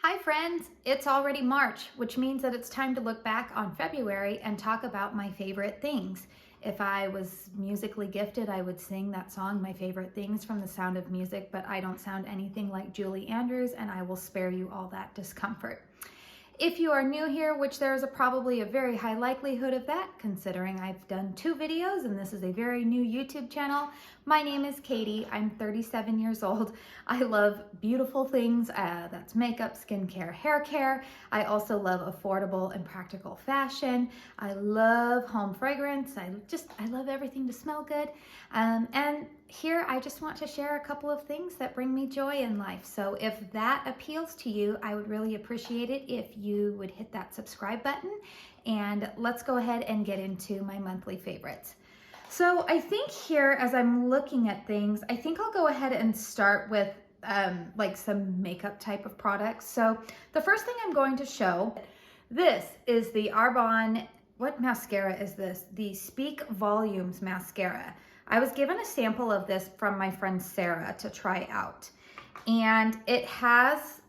Hi friends, it's already March, which means that it's time to look back on February and talk about my favorite things. If I was musically gifted, I would sing that song, My Favorite Things from The Sound of Music, but I don't sound anything like Julie Andrews, and I will spare you all that discomfort. If you are new here, which there is probably a very high likelihood of that, considering I've done 2 videos and this is a very new YouTube channel, my name is Katie. I'm 37 years old. I love beautiful things, that's makeup, skincare, hair care. I also love affordable and practical fashion. I love home fragrance. I love everything to smell good. And here I just want to share a couple of things that bring me joy in life. So if that appeals to you, I would really appreciate it if you would hit that subscribe button, and let's go ahead and get into my monthly favorites. So I think here, as I'm looking at things, I think I'll go ahead and start with like some makeup type of products. So the first thing I'm going to show, this is the Arbonne, what mascara is this? The Speak Volumes mascara. I was given a sample of this from my friend Sarah to try out. And it has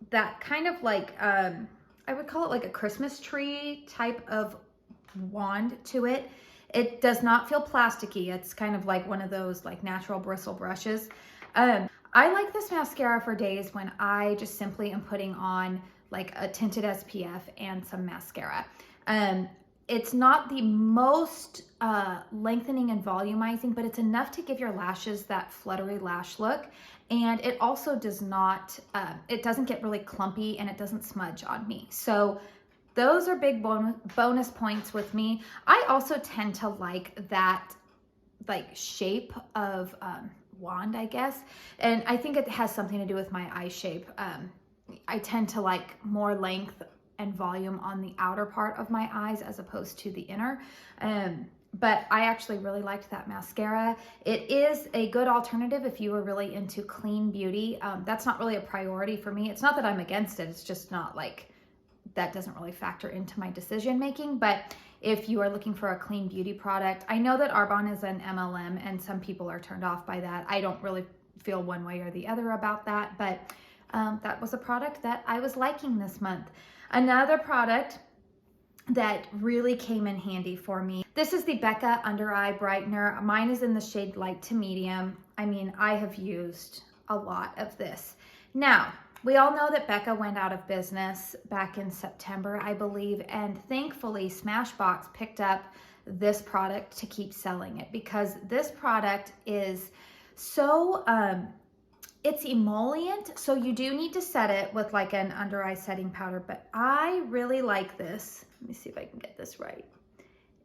that kind of like, I would call it like a Christmas tree type of wand to it. It does not feel plasticky. It's kind of like one of those like natural bristle brushes. I like this mascara for days when I just simply am putting on like a tinted SPF and some mascara. It's not the most lengthening and volumizing, but it's enough to give your lashes that fluttery lash look. And it also does not, it doesn't get really clumpy and it doesn't smudge on me. So those are big bonus points with me. I also tend to like that like shape of wand, I guess. And I think it has something to do with my eye shape. I tend to like more length and volume on the outer part of my eyes as opposed to the inner. But I actually really liked that mascara. It is a good alternative if you are really into clean beauty. That's not really a priority for me. It's not that I'm against it. It's just not like, that doesn't really factor into my decision making. But if you are looking for a clean beauty product, I know that Arbonne is an MLM and some people are turned off by that. I don't really feel one way or the other about that, but that was a product that I was liking this month. Another product that really came in handy for me, this is the Becca Under Eye Brightener. Mine is in the shade light to medium. I mean, I have used a lot of this. Now, we all know that Becca went out of business back in September, I believe, and thankfully Smashbox picked up this product to keep selling it, because this product is so, it's emollient, so you do need to set it with like an under eye setting powder, but I really like this. Let me see if I can get this right.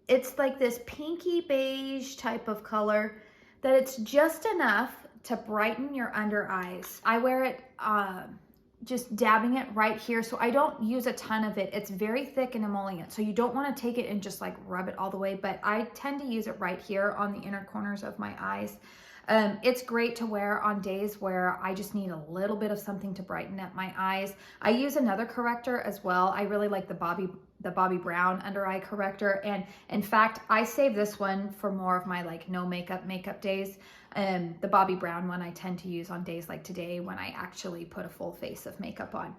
It's like this pinky beige type of color that it's just enough to brighten your under eyes. I wear it just dabbing it right here, so I don't use a ton of it. It's very thick and emollient, so you don't want to take it and just like rub it all the way, but I tend to use it right here on the inner corners of my eyes. It's great to wear on days where I just need a little bit of something to brighten up my eyes. I use another corrector as well. I really like the Bobbi Brown under eye corrector, and in fact I save this one for more of my like no makeup days. The Bobbi Brown one I tend to use on days like today when I actually put a full face of makeup on.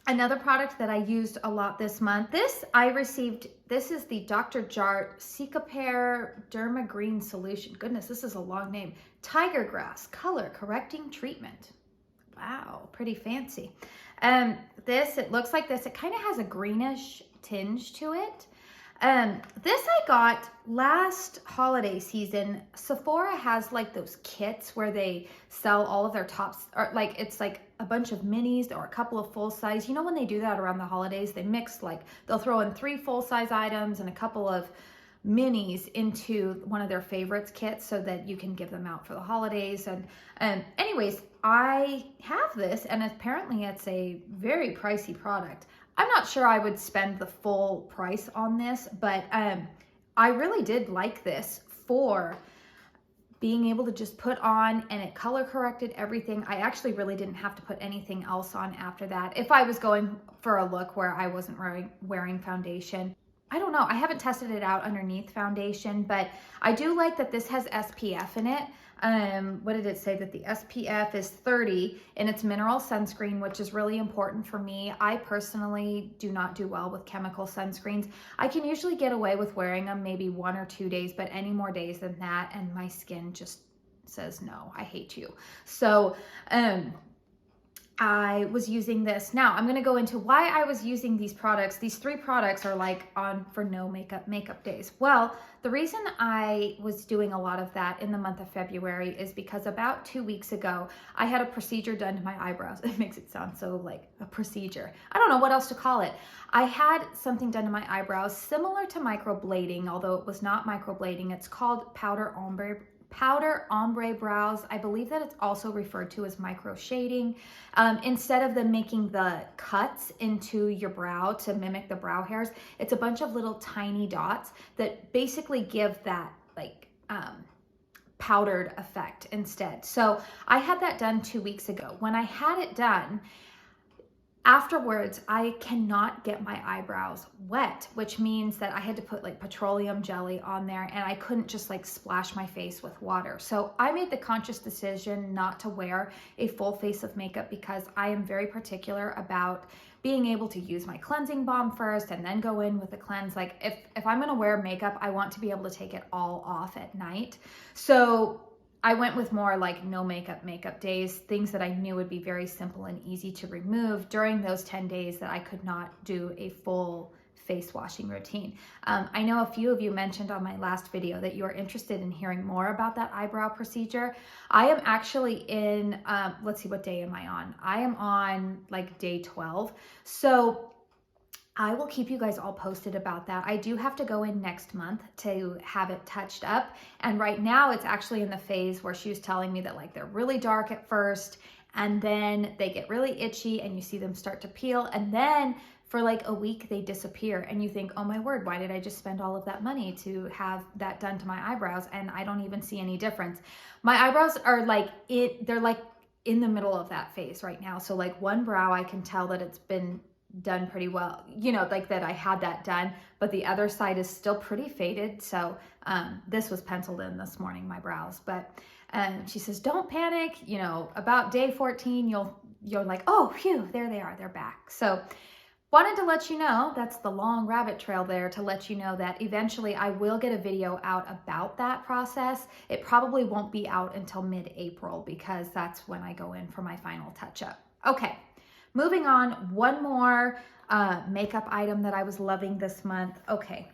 Another product that I used a lot this month, this is the Dr. Jart Cicapair Derma Green Solution. Goodness, this is a long name. Tiger Grass Color Correcting Treatment. Wow, pretty fancy. It looks like this. It kind of has a greenish tinge to it. This I got last holiday season. Sephora has like those kits where they sell all of their tops, or like it's like a bunch of minis or a couple of full size. You know, when they do that around the holidays, they mix, like they'll throw in 3 full size items and a couple of minis into one of their favorites kits so that you can give them out for the holidays. And anyways, I have this, and apparently it's a very pricey product. I'm not sure I would spend the full price on this, but I really did like this for being able to just put on, and it color corrected everything. I actually really didn't have to put anything else on after that if I was going for a look where I wasn't wearing foundation. I don't know. I haven't tested it out underneath foundation, but I do like that this has SPF in it. What did it say? That the SPF is 30 and it's mineral sunscreen, which is really important for me. I personally do not do well with chemical sunscreens. I can usually get away with wearing them maybe 1 or 2 days, but any more days than that, and my skin just says, no, I hate you. So, I was using this. Now I'm going to go into why I was using these products. These 3 products are like on for no makeup days. Well, the reason I was doing a lot of that in the month of February is because about 2 weeks ago, I had a procedure done to my eyebrows. It makes it sound so like a procedure. I don't know what else to call it. I had something done to my eyebrows similar to microblading, although it was not microblading. It's called powder ombre brows. I believe that it's also referred to as micro shading. Instead of them making the cuts into your brow to mimic the brow hairs, it's a bunch of little tiny dots that basically give that like powdered effect instead. So I had that done 2 weeks ago. When I had it done, afterwards, I cannot get my eyebrows wet, which means that I had to put like petroleum jelly on there, and I couldn't just like splash my face with water. So I made the conscious decision not to wear a full face of makeup because I am very particular about being able to use my cleansing balm first and then go in with the cleanse. Like if I'm gonna wear makeup, I want to be able to take it all off at night. So I went with more like no makeup days, things that I knew would be very simple and easy to remove during those 10 days that I could not do a full face washing routine. I know a few of you mentioned on my last video that you're interested in hearing more about that eyebrow procedure. I am actually in, let's see, what day am I on? I am on like day 12. So I will keep you guys all posted about that. I do have to go in next month to have it touched up. And right now it's actually in the phase where she was telling me that like they're really dark at first and then they get really itchy and you see them start to peel. And then for like a week they disappear and you think, oh my word, why did I just spend all of that money to have that done to my eyebrows? And I don't even see any difference. My eyebrows are like, they're like in the middle of that phase right now. So like one brow, I can tell that it's been done pretty well, you know, like that I had that done, but the other side is still pretty faded. So this was penciled in this morning, my brows, but she says, don't panic, you know, about day 14, you're like, oh, phew, there they are, they're back. So wanted to let you know, that's the long rabbit trail there, to let you know that eventually I will get a video out about that process. It probably won't be out until mid-April because that's when I go in for my final touch-up. Okay. Moving on, one more makeup item that I was loving this month. Okay,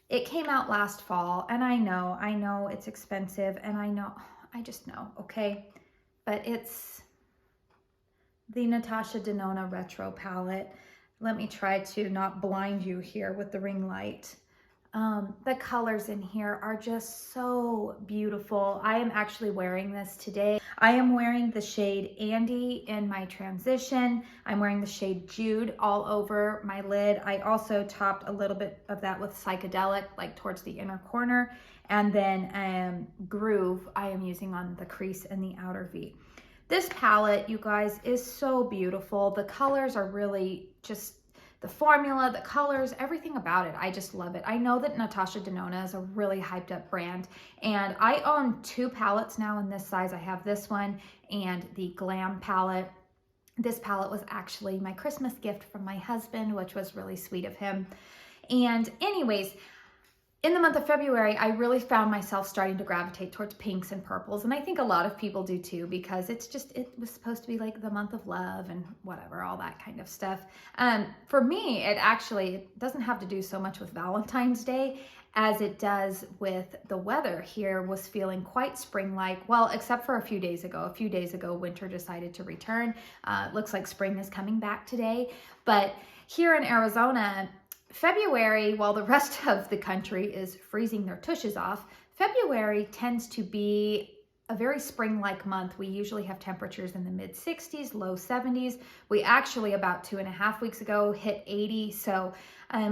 it came out last fall, and I know it's expensive, and I just know, okay? But it's the Natasha Denona Retro Palette. Let me try to not blind you here with the ring light. The colors in here are just so beautiful. I am actually wearing this today. I am wearing the shade Andy in my transition. I'm wearing the shade Jude all over my lid. I also topped a little bit of that with Psychedelic, like towards the inner corner. And then Groove I am using on the crease and the outer V. This palette, you guys, is so beautiful. The colors are really just, the formula, the colors, everything about it. I just love it. I know that Natasha Denona is a really hyped up brand, and I own 2 palettes now in this size. I have this one and the Glam palette. This palette was actually my Christmas gift from my husband, which was really sweet of him. And anyways, in the month of February, I really found myself starting to gravitate towards pinks and purples. And I think a lot of people do too, because it was supposed to be like the month of love and whatever, all that kind of stuff. For me, it doesn't have to do so much with Valentine's Day as it does with the weather. Here was feeling quite spring-like, well, except for a few days ago. A few days ago, winter decided to return. Looks like spring is coming back today. But here in Arizona, February, while the rest of the country is freezing their tushes off, February tends to be a very spring-like month. We usually have temperatures in the mid-60s, low 70s. We actually, about 2.5 weeks ago, hit 80. So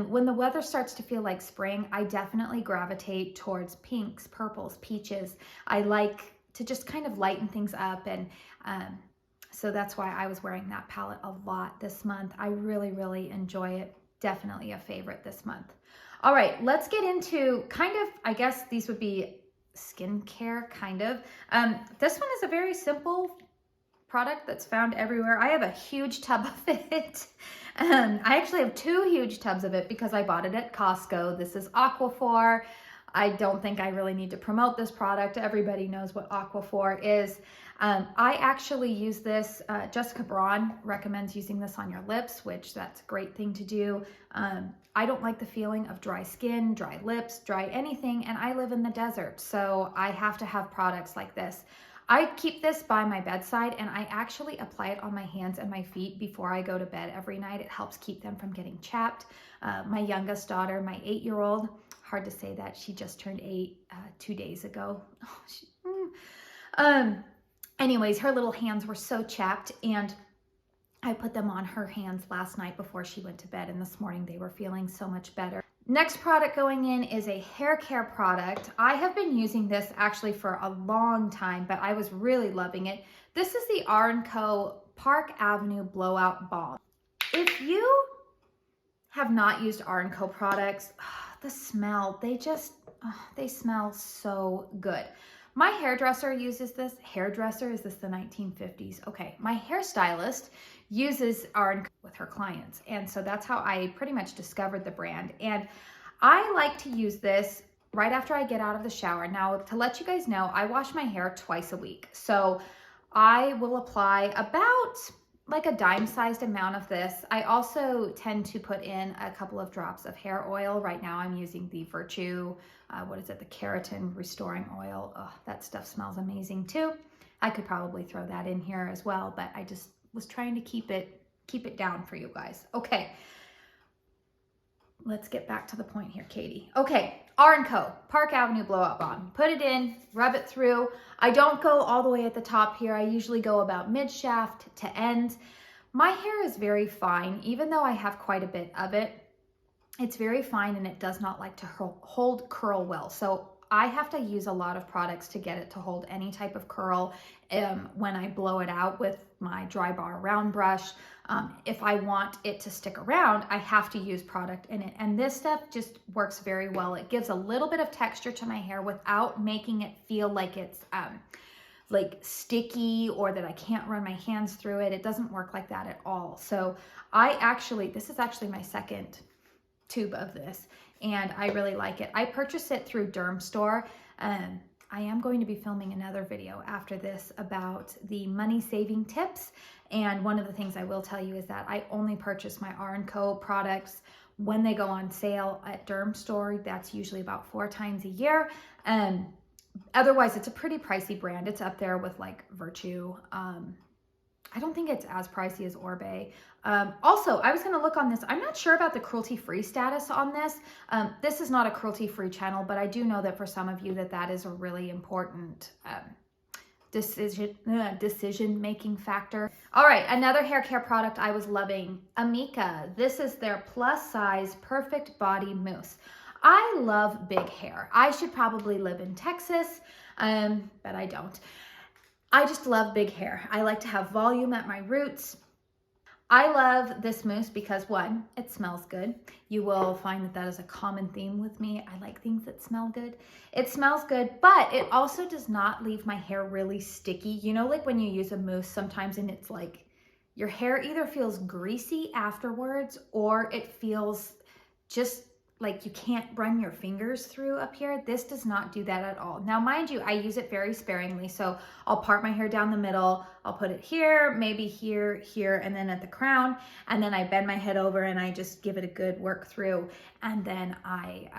when the weather starts to feel like spring, I definitely gravitate towards pinks, purples, peaches. I like to just kind of lighten things up, and so that's why I was wearing that palette a lot this month. I really, really enjoy it. definitely a favorite this month. All right, let's get into kind of, I guess these would be skincare, kind of. This one is a very simple product that's found everywhere. I have a huge tub of it. I actually have 2 huge tubs of it because I bought it at Costco. This is Aquaphor. I don't think I really need to promote this product. Everybody knows what Aquaphor is. I actually use this. Jessica Braun recommends using this on your lips, which that's a great thing to do. I don't like the feeling of dry skin, dry lips, dry anything, and I live in the desert, so I have to have products like this. I keep this by my bedside, and I actually apply it on my hands and my feet before I go to bed every night. It helps keep them from getting chapped. My youngest daughter, my 8-year-old, hard to say that, she just turned 8 2 days ago. Anyways, her little hands were so chapped, and I put them on her hands last night before she went to bed, and this morning they were feeling so much better. Next product going in is a hair care product. I have been using this actually for a long time, but I was really loving it. This is the R+Co Park Avenue Blowout Balm. If you have not used R+Co products, the smell, they smell so good. My hairdresser uses this. Hairdresser, is this the 1950s? Okay, my hairstylist uses R+Co with her clients. And so that's how I pretty much discovered the brand. And I like to use this right after I get out of the shower. Now, to let you guys know, I wash my hair twice a week. So I will apply about like a dime-sized amount of this. I also tend to put in a couple of drops of hair oil. Right now I'm using the Virtue, the keratin restoring oil. Oh, that stuff smells amazing too. I could probably throw that in here as well, but I just was trying to keep it down for you guys. Okay, let's get back to the point here, Katie. Okay, R+Co Park Avenue Blowout Balm. Put it in, rub it through. I don't go all the way at the top here. I usually go about mid-shaft to end. My hair is very fine, even though I have quite a bit of it. It's very fine, and it does not like to hold curl well. So I have to use a lot of products to get it to hold any type of curl when I blow it out with my dry bar round brush. If I want it to stick around, I have to use product in it. And this stuff just works very well. It gives a little bit of texture to my hair without making it feel like it's like sticky or that I can't run my hands through it. It doesn't work like that at all. So this is actually my second tube of this, and I really like it. I purchased it through Derm Store. I am going to be filming another video after this about the money saving tips, and one of the things I will tell you is that I only purchase my R+Co products when they go on sale at Derm Store. That's usually about 4 times a year. Otherwise, it's a pretty pricey brand. It's up there with like Virtue. I don't think it's as pricey as Orbe. Also, I was going to look on this. I'm not sure about the cruelty-free status on this. This is not a cruelty-free channel, but I do know that for some of you that is a really important decision-making factor. All right, another hair care product I was loving, Amika. This is their plus-size perfect body mousse. I love big hair. I should probably live in Texas, but I don't. I just love big hair. I like to have volume at my roots. I love this mousse because, one, it smells good. You will find that is a common theme with me. I like things that smell good. It smells good, but it also does not leave my hair really sticky. You know, like when you use a mousse sometimes and it's like your hair either feels greasy afterwards or it feels just like you can't run your fingers through up here. This does not do that at all. Now, mind you, I use it very sparingly. So I'll part my hair down the middle. I'll put it here, maybe here, here, and then at the crown. And then I bend my head over and I just give it a good work through. And then I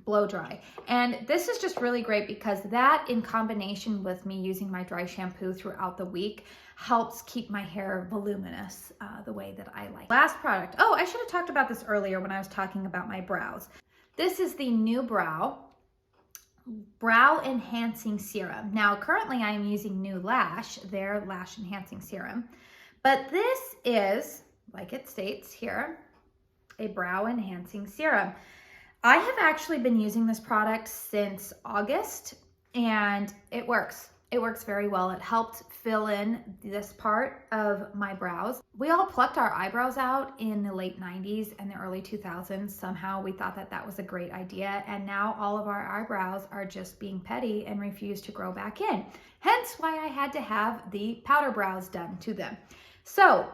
blow dry. And this is just really great because that, in combination with me using my dry shampoo throughout the week, helps keep my hair voluminous the way that I like. Last product. Oh, I should have talked about this earlier when I was talking about my brows. This is the Neubrow Brow Enhancing Serum. Now, currently I am using New Lash, their Lash Enhancing Serum. But this is, like it states here, a Brow Enhancing Serum. I have actually been using this product since August, and it works. It works very well. It helped fill in this part of my brows. We all plucked our eyebrows out in the late 90s and the early 2000s. Somehow we thought that that was a great idea. And now all of our eyebrows are just being petty and refuse to grow back in. Hence why I had to have the powder brows done to them. So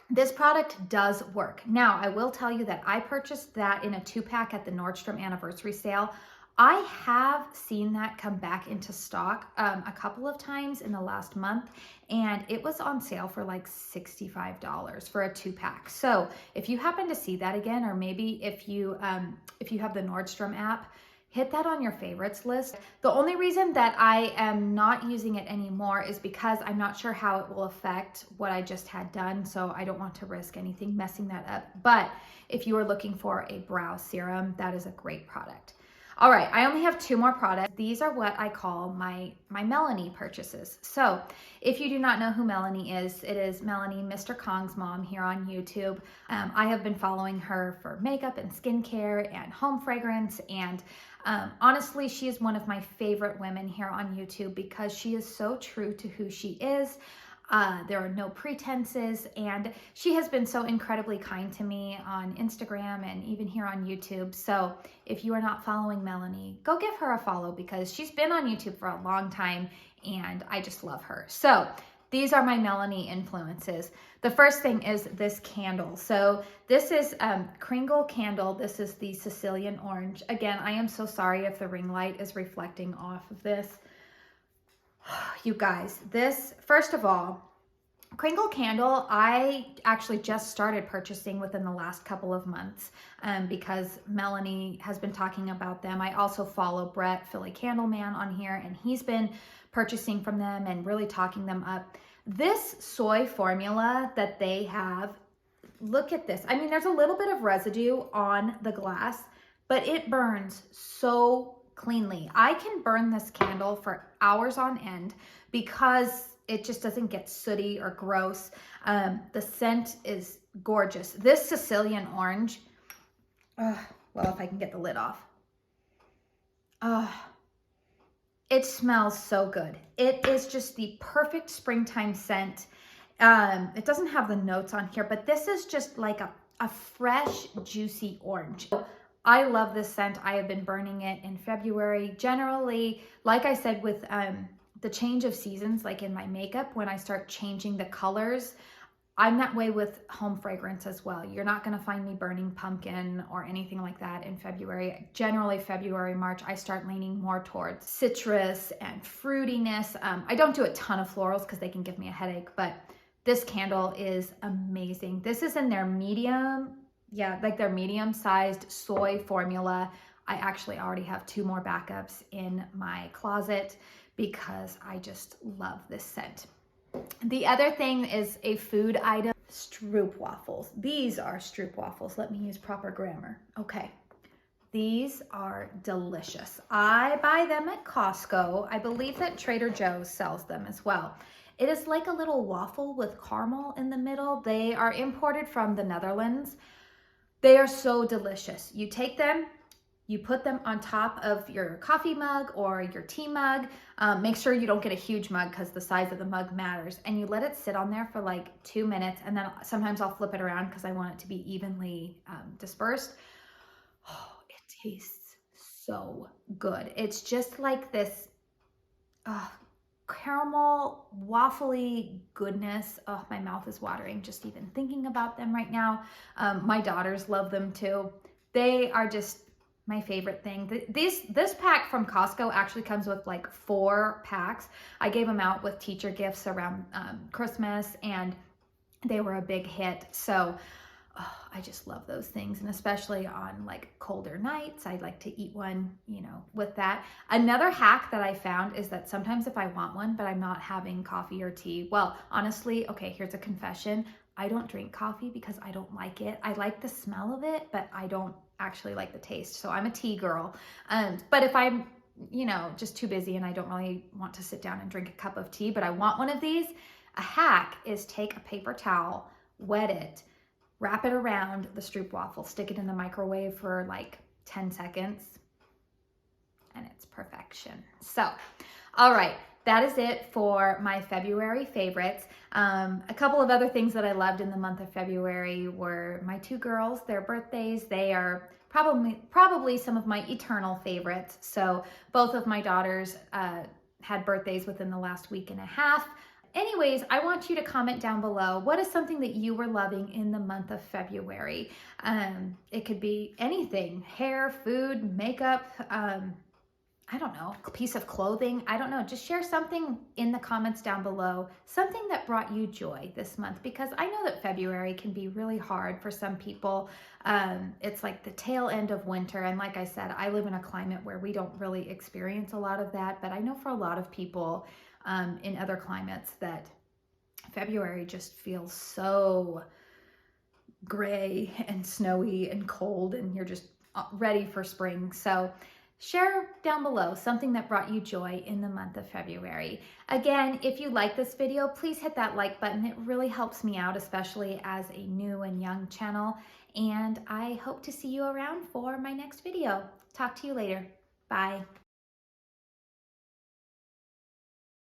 this product does work. Now, I will tell you that I purchased that in a 2-pack at the Nordstrom anniversary sale. I have seen that come back into stock a couple of times in the last month, and it was on sale for like $65 for a 2-pack. So if you happen to see that again, or maybe if you have the Nordstrom app, hit that on your favorites list. The only reason that I am not using it anymore is because I'm not sure how it will affect what I just had done, so I don't want to risk anything messing that up. But if you are looking for a brow serum, that is a great product. All right, I only have 2 more products. These are what I call my Melanie purchases. So if you do not know who Melanie is, it is Melanie, Mr. Kong's mom here on YouTube. I have been following her for makeup and skincare and home fragrance. And honestly, she is one of my favorite women here on YouTube because she is so true to who she is. There are no pretenses, and she has been so incredibly kind to me on Instagram and even here on YouTube. So if you are not following Melanie, go give her a follow because she's been on YouTube for a long time and I just love her. So these are my Melanie influences. The first thing is this candle. So this is Kringle candle. This is the Sicilian orange. Again, I am so sorry if the ring light is reflecting off of this. You guys, this, first of all, Kringle candle, I actually just started purchasing within the last couple of months because Melanie has been talking about them. I also follow Brett, Philly Candleman, on here, and he's been purchasing from them and really talking them up. This soy formula that they have, look at this. I mean, there's a little bit of residue on the glass, but it burns so cleanly. I can burn this candle for hours on end because it just doesn't get sooty or gross. The scent is gorgeous. This Sicilian orange, well, if I can get the lid off. It smells so good. It is just the perfect springtime scent. It doesn't have the notes on here, but this is just like a fresh, juicy orange. I love this scent. I have been burning it in February. Generally, like I said, with the change of seasons, like in my makeup, when I start changing the colors, I'm that way with home fragrance as well. You're not gonna find me burning pumpkin or anything like that in February. Generally, February, March, I start leaning more towards citrus and fruitiness. I don't do a ton of florals because they can give me a headache, but this candle is amazing. This is in their medium, like their medium-sized soy formula. I actually already have 2 more backups in my closet because I just love this scent. The other thing is a food item, Stroopwafels. These are Stroopwafels. Let me use proper grammar. Okay. These are delicious. I buy them at Costco. I believe that Trader Joe's sells them as well. It is like a little waffle with caramel in the middle. They are imported from the Netherlands. They are so delicious. You take them, you put them on top of your coffee mug or your tea mug. Make sure you don't get a huge mug because the size of the mug matters. And you let it sit on there for like 2 minutes. And then sometimes I'll flip it around because I want it to be evenly dispersed. Oh, it tastes so good. It's just like this caramel, waffly goodness. Oh, my mouth is watering just even thinking about them right now. My daughters love them too. They are just my favorite thing. This pack from Costco actually comes with like 4 packs. I gave them out with teacher gifts around Christmas and they were a big hit. So I just love those things. And especially on like colder nights, I like to eat one, you know, with that. Another hack that I found is that sometimes if I want one, but I'm not having coffee or tea, well, honestly, okay, here's a confession. I don't drink coffee because I don't like it. I like the smell of it, but I don't actually like the taste. So I'm a tea girl. But if I'm, you know, just too busy and I don't really want to sit down and drink a cup of tea, but I want one of these, a hack is take a paper towel, wet it, wrap it around the Stroopwafel, stick it in the microwave for like 10 seconds, and it's perfection. So, all right, that is it for my February favorites. A couple of other things that I loved in the month of February were my two girls, their birthdays. They are probably some of my eternal favorites. So both of my daughters had birthdays within the last week and a half. Anyways, I want you to comment down below, what is something that you were loving in the month of February? It could be anything, hair, food, makeup, I don't know, a piece of clothing. I don't know. Just share something in the comments down below, something that brought you joy this month, because I know that February can be really hard for some people. It's like the tail end of winter. And like I said, I live in a climate where we don't really experience a lot of that. But I know for a lot of people in other climates that February just feels so gray and snowy and cold, and you're just ready for spring. So share down below something that brought you joy in the month of February. Again, if you like this video, please hit that like button. It really helps me out, especially as a new and young channel. And I hope to see you around for my next video. Talk to you later. Bye.